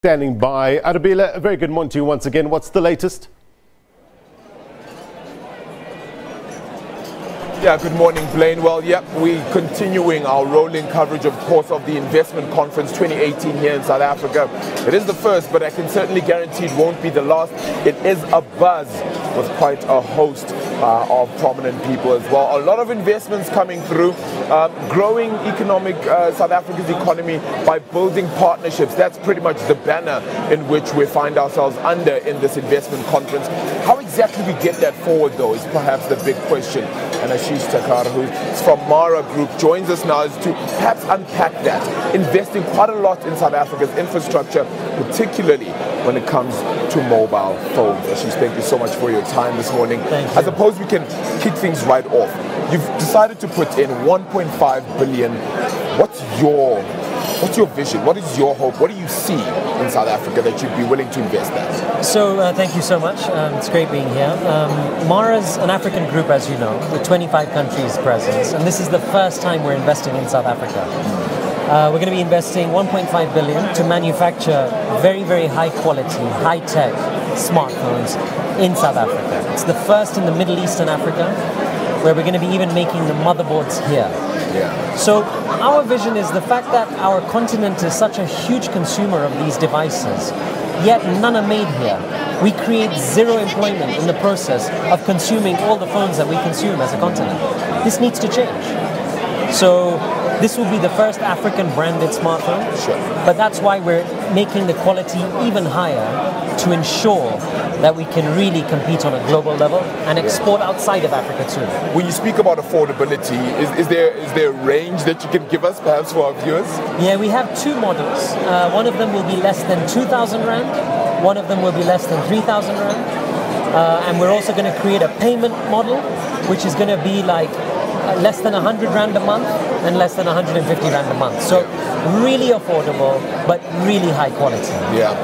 Standing by. Arabile, a very good morning to you once again. What's the latest? Yeah, good morning, Blaine. Well, we're continuing our rolling coverage, of course, of the Investment Conference 2018 here in South Africa. It is the first, but I can certainly guarantee it won't be the last. It is a buzz with quite a host of prominent people as well. A lot of investments coming through, growing South Africa's economy by building partnerships. That's pretty much the banner in which we find ourselves under in this investment conference. How exactly we get that forward, though, is perhaps the big question. And Ashish Takar, who's from Mara Group, joins us now to perhaps unpack that, investing quite a lot in South Africa's infrastructure, particularly when it comes to mobile phones. Ashish, thank you so much for your time this morning. Thank you. I suppose we can kick things right off. You've decided to put in 1.5 billion. What's your vision? What is your hope? What do you see in South Africa that you'd be willing to invest at? So thank you so much. It's great being here. Mara's an African group, as you know, with 25 countries presence, and this is the first time we're investing in South Africa. We're going to be investing 1.5 billion to manufacture very, very high quality, high tech smartphones in South Africa. It's the first in the Middle East and Africa, where we're going to be even making the motherboards here. Yeah. So our vision is the fact that our continent is such a huge consumer of these devices, yet none are made here. We create zero employment in the process of consuming all the phones that we consume as a continent. This needs to change. So this will be the first African branded smartphone, Sure. but that's why we're making the quality even higher to ensure that we can really compete on a global level and export outside of Africa too. When you speak about affordability, is there a range that you can give us perhaps for our viewers? Yeah, we have two models. One of them will be less than 2,000 Rand. One of them will be less than 3,000 Rand. And we're also going to create a payment model, which is going to be like less than 100 Rand a month and less than 150 Rand a month. So really affordable, but really high quality. Yeah.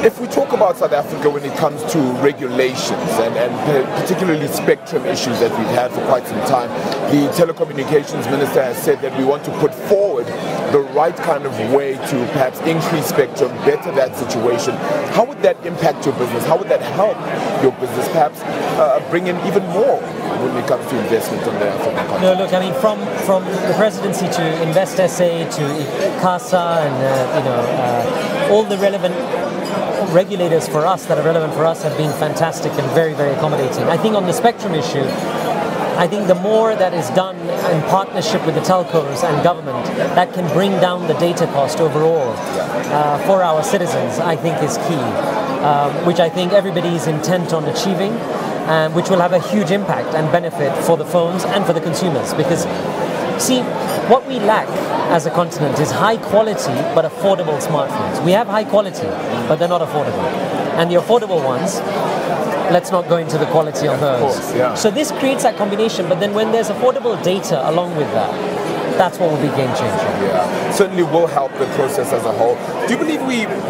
If we talk about South Africa when it comes to regulations and particularly spectrum issues that we've had for quite some time, the telecommunications minister has said that we want to put forward the right kind of way to perhaps increase spectrum, better that situation. How would that impact your business? How would that help your business perhaps bring in even more when it comes to investment on the African continent? No, look, I mean, from the presidency to Invest SA to CASA and all the relevant regulators for us that are relevant for us have been fantastic and very, very accommodating. I think on the spectrum issue, I think the more that is done in partnership with the telcos and government that can bring down the data cost overall for our citizens, I think is key, which I think everybody is intent on achieving, which will have a huge impact and benefit for the phones and for the consumers. Because, see, what we lack as a continent is high quality but affordable smartphones. We have high quality, but they're not affordable. And the affordable ones, let's not go into the quality of those. Of course, yeah. So this creates that combination, but then when there's affordable data along with that, that's what will be game changing. Yeah, certainly will help the process as a whole. Do you believe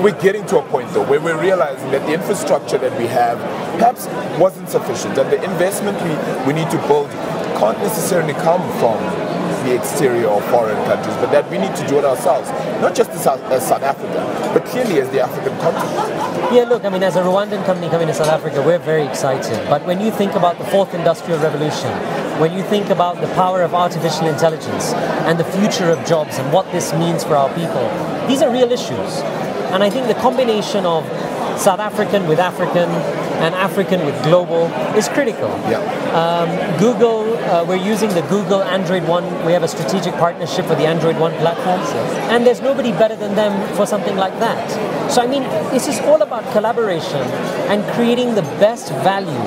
we're getting to a point though where we're realizing that the infrastructure that we have perhaps wasn't sufficient, and the investment we need to build can't necessarily come from the exterior or foreign countries, but that we need to do it ourselves, not just as South Africa, but clearly as the African continent? Yeah, look, I mean, as a Rwandan company coming to South Africa, we're very excited. But when you think about the fourth industrial revolution, when you think about the power of artificial intelligence and the future of jobs and what this means for our people, these are real issues. And I think the combination of South African with African and African with global is critical. Yeah. Google, we're using the Google Android One. We have a strategic partnership with the Android One platform, and there's nobody better than them for something like that. So I mean, this is all about collaboration and creating the best value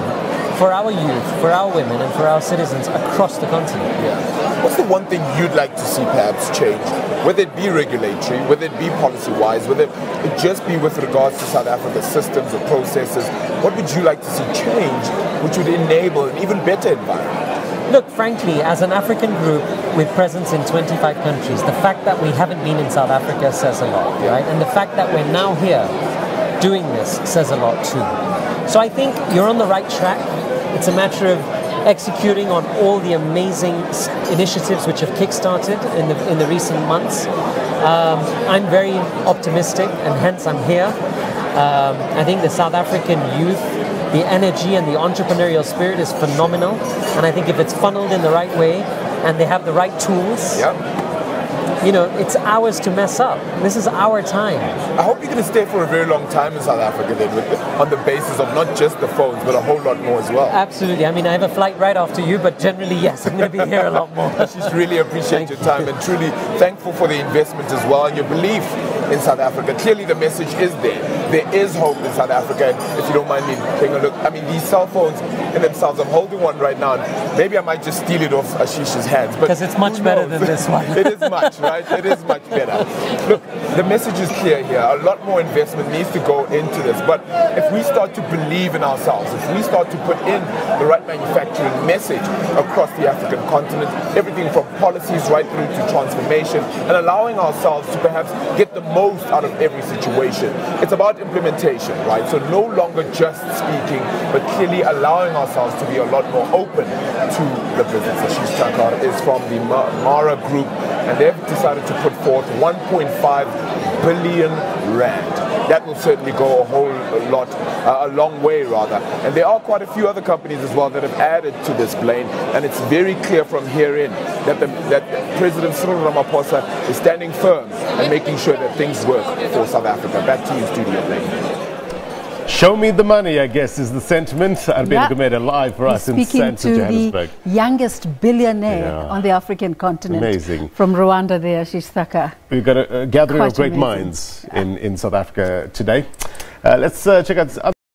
for our youth, for our women, and for our citizens across the continent. Yeah. What's the one thing you'd like to see perhaps change? Whether it be regulatory, whether it be policy-wise, whether it just be with regards to South Africa's systems or processes, what would you like to see change which would enable an even better environment? Look, frankly, as an African group with presence in 25 countries, the fact that we haven't been in South Africa says a lot, right? And the fact that we're now here doing this says a lot too. So I think you're on the right track. It's a matter of executing on all the amazing initiatives which have kickstarted in the recent months. I'm very optimistic, and hence I'm here. I think the South African youth, the energy and the entrepreneurial spirit is phenomenal, and I think if it's funneled in the right way and they have the right tools, you know, it's ours to mess up. This is our time. I hope you're going to stay for a very long time in South Africa then, on the basis of not just the phones, but a whole lot more as well. Absolutely. I mean, I have a flight right after you, but generally, yes, I'm going to be here a lot more. I just really appreciate your time and truly thankful for the investment as well and your belief in South Africa. Clearly, the message is there. There is hope in South Africa, and if you don't mind me taking a look, I mean, these cell phones in themselves, I'm holding one right now, and maybe I might just steal it off Ashish's hands. Because it's much better than this one. It is much, right? It is much better. Look, the message is clear here. A lot more investment needs to go into this, but if we start to believe in ourselves, if we start to put in the right manufacturing message across the African continent, everything from policies right through to transformation, and allowing ourselves to perhaps get the most out of every situation. It's about implementation, right? So no longer just speaking, but clearly allowing ourselves to be a lot more open to the business. Ashish Thakkar is from the Mara Group, and they've decided to put forth 1.5 billion rand. That will certainly go a whole lot, a long way rather. And there are quite a few other companies as well that have added to this, Blaine, and it's very clear from herein that President Cyril Ramaphosa is standing firm and making sure that things work for South Africa. Back to you, Studio Blaine. Show me the money, I guess, is the sentiment. Arabile Gumede live for us in Sandton, Johannesburg. The youngest billionaire on the African continent. Amazing. From Rwanda there, Ashish Thakkar. We've got a gathering of great amazing. minds in South Africa today. Let's check out this other